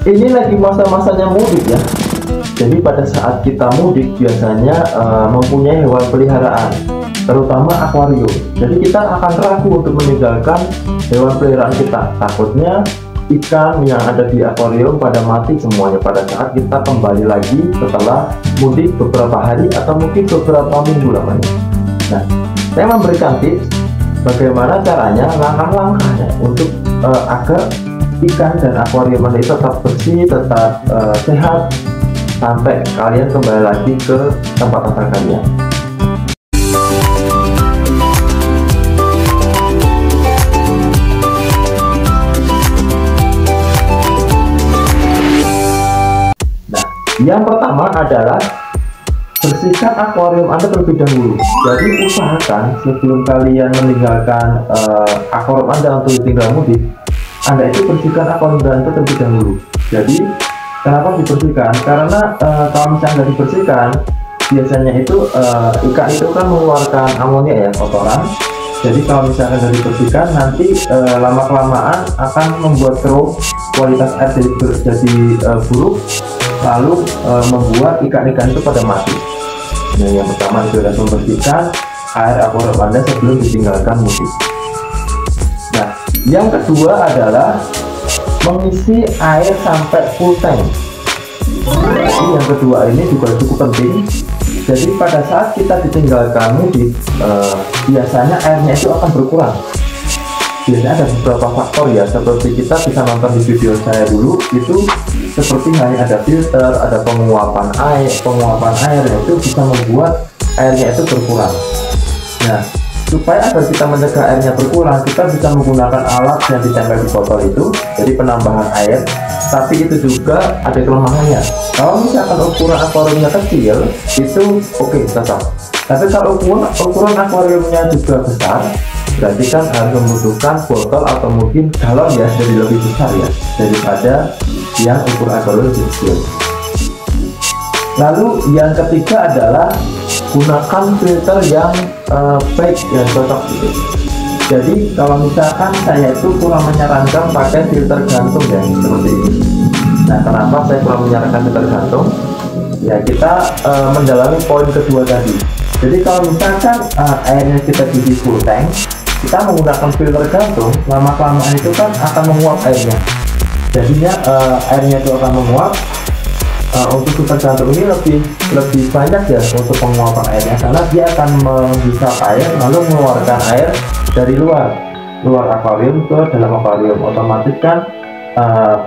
ini lagi masa-masanya mudik ya. Jadi pada saat kita mudik biasanya mempunyai hewan peliharaan, terutama akuarium. Jadi kita akan ragu untuk meninggalkan hewan peliharaan kita. Takutnya ikan yang ada di akuarium pada mati semuanya pada saat kita kembali lagi setelah mudik beberapa hari atau mungkin beberapa minggu lamanya. Nah, saya memberikan tips bagaimana caranya, langkah-langkahnya untuk agar ikan dan akuarium Anda itu tetap bersih, tetap sehat sampai kalian kembali lagi ke tempat asal kalian. Nah, yang pertama adalah bersihkan akuarium Anda terlebih dahulu. Jadi usahakan sebelum kalian meninggalkan akuarium Anda untuk tinggal mudik, Anda itu bersihkan akuarium Anda terlebih dahulu. Jadi kenapa dibersihkan? Karena kalau misalnya nggak dibersihkan, biasanya itu ikan itu kan mengeluarkan amonia ya, kotoran. Jadi kalau misalnya nggak dibersihkan, nanti lama-kelamaan akan membuat keruh, kualitas air jadi buruk, lalu membuat ikan-ikan itu pada mati. Nah, yang pertama itu adalah membersihkan air akuarium Anda sebelum ditinggalkan mudik. Nah, yang kedua adalah mengisi air sampai full tank. Jadi yang kedua ini juga cukup penting. Jadi pada saat kita ditinggalkan mudik, biasanya airnya itu akan berkurang. Biasanya ada beberapa faktor ya, seperti kita bisa nonton di video saya dulu, itu seperti hanya ada filter, ada penguapan air itu bisa membuat airnya itu berkurang. Nah, supaya agar kita mencegah airnya berkurang, kita bisa menggunakan alat yang ditempel di botol itu, jadi penambahan air. Tapi itu juga ada kelemahannya. Kalau misalkan ukuran akuariumnya kecil, itu oke, tetap. Tapi kalau ukuran akuariumnya juga besar, berarti kan harus membutuhkan botol atau mungkin galon ya, jadi lebih besar ya daripada yang ukuran akuarium lebih kecil. Lalu yang ketiga adalah gunakan filter yang baik, yang cocok gitu. Jadi kalau misalkan saya itu kurang menyarankan pakai filter gantung ya, seperti ini. Nah, kenapa saya kurang menyarankan filter gantung? Ya, kita mendalami poin kedua tadi. Jadi kalau misalkan airnya kita di full tank, kita menggunakan filter gantung, lama-kelamaan itu kan akan menguap airnya. Jadinya airnya itu akan menguap. Untuk filter gantung ini lebih banyak ya untuk penguapan airnya, karena dia akan menghisap air lalu mengeluarkan air dari luar akuarium ke dalam akuarium. Otomatis kan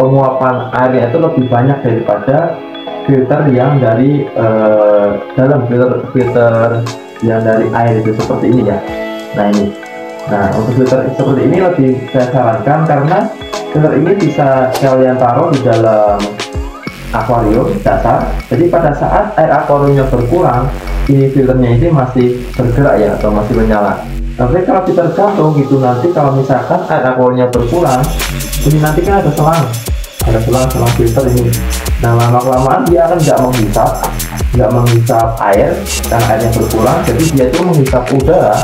penguapan airnya itu lebih banyak daripada filter yang dari dalam filter yang dari air itu seperti ini ya. Nah untuk filter seperti ini lebih saya sarankan, karena filter ini bisa kalian taruh di dalam akuarium dasar. Jadi pada saat air akuariumnya berkurang, ini filternya ini masih bergerak ya, atau masih menyala. Tapi kalau filter gantung itu nanti kalau misalkan air akuariumnya berkurang, ini nanti kan ada selang filter ini. Nah, lama-kelamaan dia akan nggak menghisap air karena airnya berkurang. Jadi dia itu menghisap udara.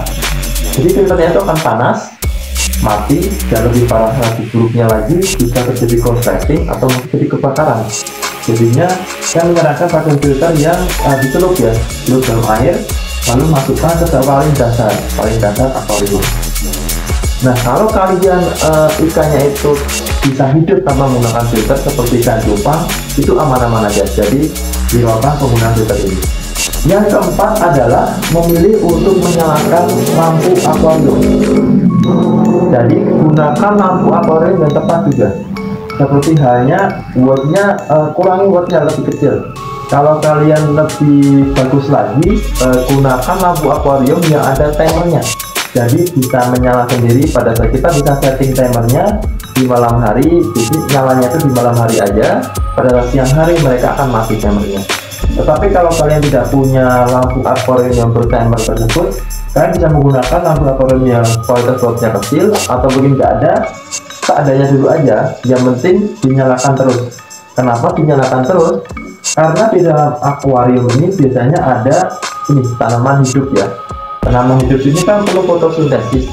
Jadi filternya itu akan panas, mati, dan lebih parah lagi, buruknya lagi bisa terjadi korsleting atau mungkin jadi kebakaran. Jadinya saya menyarankan pakai filter yang dicelup ya, celup dalam air lalu masukkan ke paling dasar akuarium. Nah, kalau kalian ikannya itu bisa hidup tanpa menggunakan filter seperti ikan cupang, itu aman-aman aja. Jadi dilakukan penggunaan filter ini. Yang keempat adalah memilih untuk menyalakan lampu akuarium. Jadi gunakan lampu akuarium yang tepat juga. Seperti halnya wattnya, kurangi wattnya lebih kecil. Kalau kalian lebih bagus lagi, gunakan lampu akuarium yang ada timernya. Jadi bisa menyala sendiri. Pada saat kita bisa setting timernya di malam hari, jadi nyalanya itu di malam hari aja. Pada siang hari mereka akan mati timernya. Tetapi kalau kalian tidak punya lampu akuarium yang bertimer tersebut, kalian bisa menggunakan lampu akuarium yang kualitas wattnya kecil, atau mungkin nggak ada, seadanya dulu aja. Yang penting dinyalakan terus. Kenapa dinyalakan terus? Karena di dalam akuarium ini biasanya ada ini tanaman hidup ya. Tanaman hidup ini kan perlu fotosintesis.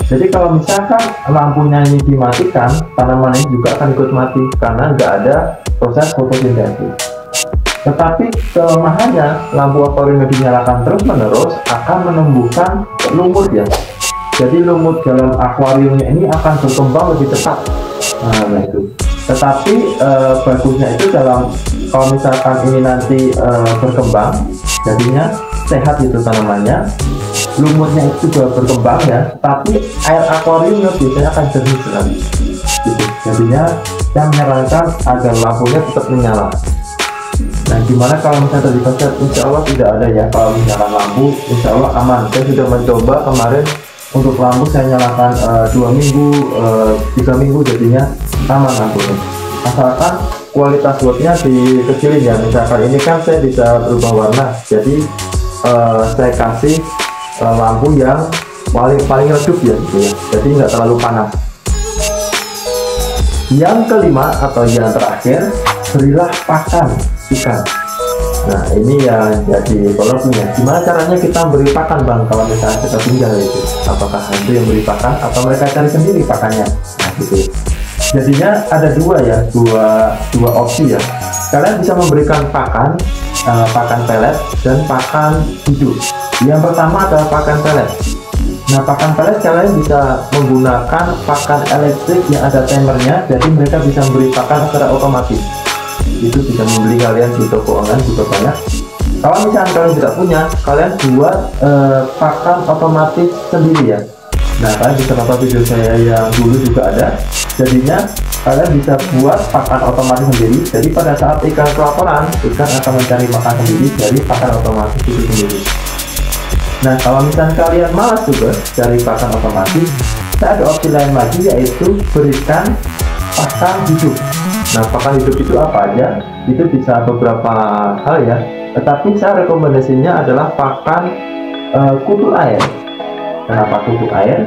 Jadi kalau misalkan lampunya ini dimatikan, tanaman ini juga akan ikut mati karena nggak ada proses fotosintesis. Tetapi kelemahannya, lampu akuarium yang dinyalakan terus-menerus akan menumbuhkan lumut ya. Jadi lumut dalam akuariumnya ini akan berkembang lebih cepat. Nah itu. Tetapi bagusnya itu dalam kalau misalkan ini nanti berkembang, jadinya sehat itu tanamannya. Lumutnya itu juga berkembang ya, tapi air akuariumnya biasanya akan jernih sekali gitu. Jadinya saya menyarankan agar lampunya tetap menyala. Nah gimana kalau misalnya tadi konsep, insya Allah tidak ada ya kalau menyalakan lampu, insya Allah aman. Saya sudah mencoba kemarin untuk lampu saya nyalakan 2 minggu 3 minggu, jadinya aman lampunya, asalkan kualitas woodnya dikecilin ya. Misalkan ini kan saya bisa berubah warna, jadi saya kasih lampu yang paling redup ya gitu ya, jadi nggak terlalu panas. Yang kelima atau yang terakhir, berilah pakan ikan. Nah ini yang jadi problemnya, gimana caranya kita beri pakan bang kalau misalnya kita tinggal itu, apakah hantu yang beri pakan atau mereka cari sendiri pakannya? Nah gitu. Jadinya ada dua opsi ya. Kalian bisa memberikan pakan pelet dan pakan hidup. Yang pertama adalah pakan pelet. Nah pakan pelet kalian bisa menggunakan pakan elektrik yang ada timernya, jadi mereka bisa memberi pakan secara otomatis. Itu bisa membeli kalian di toko online juga banyak. Kalau misalnya kalian tidak punya, kalian buat pakan otomatis sendiri ya. Nah kalian bisa nonton video saya yang dulu juga ada. Jadinya kalian bisa buat pakan otomatis sendiri. Jadi pada saat ikan kelaparan, ikan akan mencari makan sendiri dari pakan otomatis itu sendiri. Nah kalau misalnya kalian malas juga cari pakan otomatis, saya ada opsi lain lagi, yaitu berikan pakan hidup. Nah pakan hidup itu apa aja? Itu bisa beberapa hal ya, tetapi saya rekomendasinya adalah pakan kutu air. Kenapa kutu air?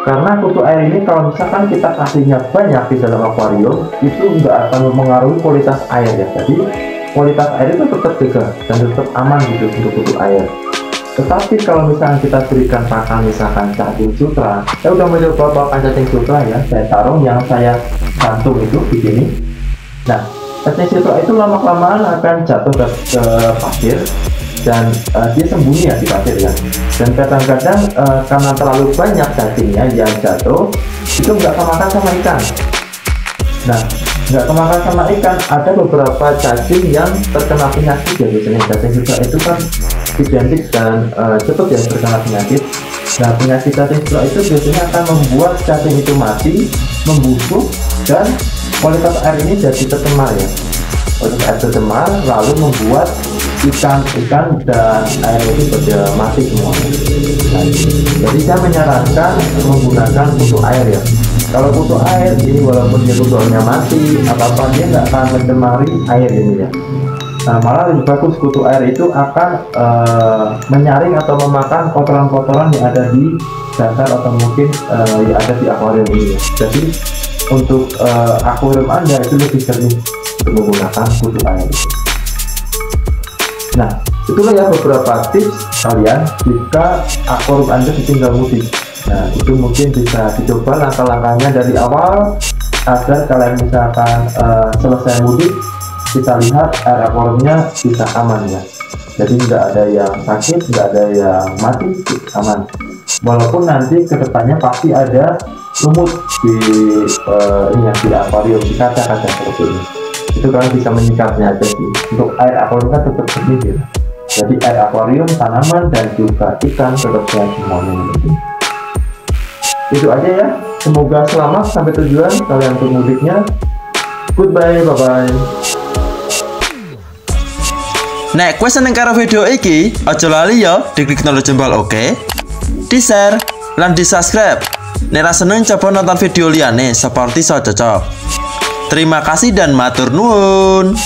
Karena kutu air ini kalau misalkan kita kasihnya banyak di dalam akuarium, itu nggak akan mempengaruhi kualitas air ya. Jadi kualitas air itu tetap jaga dan tetap aman gitu untuk kutu air. Tetapi kalau misalnya kita berikan pakan misalkan cacing sutra, saya udah mencoba pakan cacing sutra ya, saya taruh yang saya gantung itu di sini. Nah cacing sutra itu lama-kelamaan akan jatuh ke pasir dan dia sembunyi ya di pasir ya. Dan kadang-kadang karena terlalu banyak cacingnya yang jatuh, itu nggak kemakan sama ikan. Nah nggak kemakan sama ikan, ada beberapa cacing yang terkena penyakit ya. Biasanya cacing sutra itu kan identik dan cepat ya terkena penyakit. Nah penyakit cacing sutra itu biasanya akan membuat cacing itu mati, membusuk, dan kualitas air ini jadi tercemar ya. Kualitas air tercemar lalu membuat ikan dan air itu pada mati semua. Nah, jadi saya menyarankan menggunakan kutu air ya. Kalau kutu air ini walaupun dia kutunya mati, apa-apa dia nggak akan mencemari air ini ya. Nah malah lebih bagus kutu air itu akan menyaring atau memakan kotoran-kotoran yang ada di dasar atau mungkin yang ada di akuarium ini ya. Jadi untuk akuarium Anda itu lebih jernih untuk menggunakan kutu air itu. Nah itulah ya beberapa tips kalian jika akuarium Anda ditinggal mudik. Nah itu mungkin bisa dicoba langkah-langkahnya dari awal agar kalian misalkan selesai mudik, kita lihat air akuariumnya bisa aman ya. Jadi nggak ada yang sakit, nggak ada yang mati, aman. Walaupun nanti kedepannya pasti ada lumut di di akuarium, di kaca-kaca seperti ini. Itu kalian bisa menyikapnya aja sih. Untuk air akuarium kan tetap jernih ya. Jadi air akuarium, tanaman, dan juga ikan tetap sehat semuanya. Itu aja ya. Semoga selamat sampai tujuan kalian untuk mudiknya. Goodbye, bye-bye. Nek kowe seneng karo video iki, aja lali ya diklik tombol jempol oke, di-share lan di-subscribe. Nek ra seneng coba nonton video liane seperti so cocok. Terima kasih dan matur nuwun.